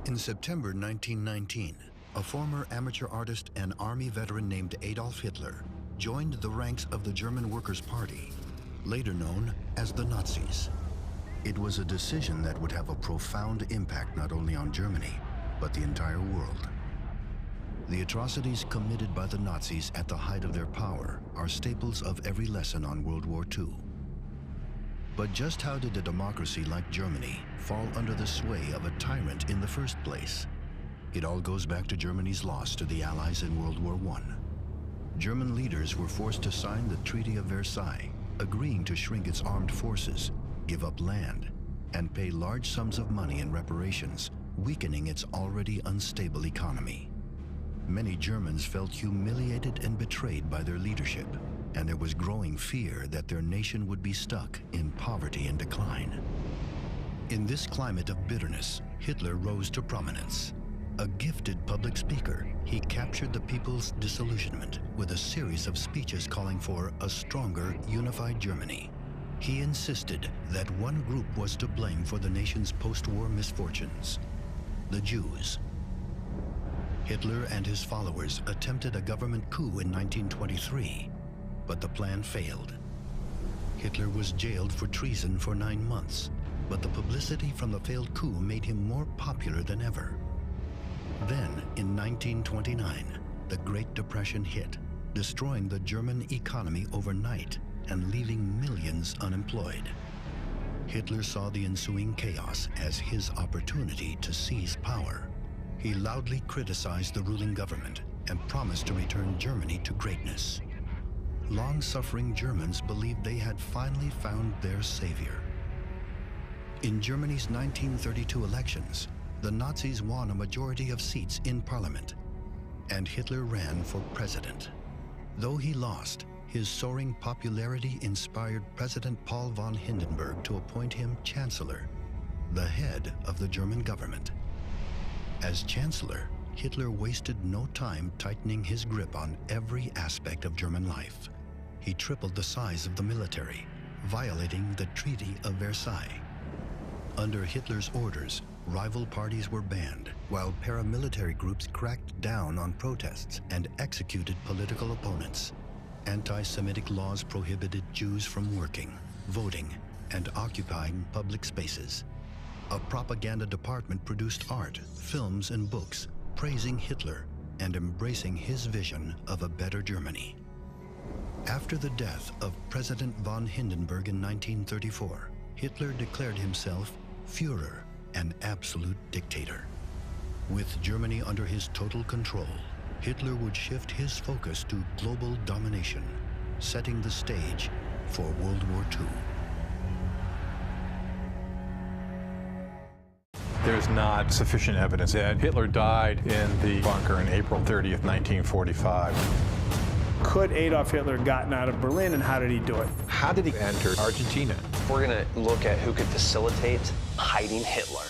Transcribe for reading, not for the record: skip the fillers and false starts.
In September 1919, a former amateur artist and army veteran named Adolf Hitler joined the ranks of the German Workers' Party, later known as the Nazis. It was a decision that would have a profound impact not only on Germany, but the entire world. The atrocities committed by the Nazis at the height of their power are staples of every lesson on World War II. But just how did a democracy like Germany fall under the sway of a tyrant in the first place? It all goes back to Germany's loss to the Allies in World War I. German leaders were forced to sign the Treaty of Versailles, agreeing to shrink its armed forces, give up land, and pay large sums of money in reparations, weakening its already unstable economy. Many Germans felt humiliated and betrayed by their leadership, and there was growing fear that their nation would be stuck in poverty and decline. In this climate of bitterness, Hitler rose to prominence. A gifted public speaker, he captured the people's disillusionment with a series of speeches calling for a stronger, unified Germany. He insisted that one group was to blame for the nation's post-war misfortunes: the Jews. Hitler and his followers attempted a government coup in 1923, but the plan failed. Hitler was jailed for treason for 9 months, but the publicity from the failed coup made him more popular than ever. Then, in 1929, the Great Depression hit, destroying the German economy overnight and leaving millions unemployed. Hitler saw the ensuing chaos as his opportunity to seize power. He loudly criticized the ruling government and promised to return Germany to greatness. Long-suffering Germans believed they had finally found their savior. In Germany's 1932 elections, the Nazis won a majority of seats in parliament, and Hitler ran for president. Though he lost, his soaring popularity inspired President Paul von Hindenburg to appoint him chancellor, the head of the German government. As chancellor, Hitler wasted no time tightening his grip on every aspect of German life. He tripled the size of the military, violating the Treaty of Versailles. Under Hitler's orders, rival parties were banned, while paramilitary groups cracked down on protests and executed political opponents. Anti-Semitic laws prohibited Jews from working, voting, and occupying public spaces. A propaganda department produced art, films, and books praising Hitler and embracing his vision of a better Germany. After the death of President von Hindenburg in 1934, Hitler declared himself Führer, an absolute dictator. With Germany under his total control, Hitler would shift his focus to global domination, setting the stage for World War II. There's not sufficient evidence that Hitler died in the bunker on April 30th, 1945. Could Adolf Hitler have gotten out of Berlin, and how did he do it? How did he enter Argentina? We're going to look at who could facilitate hiding Hitler.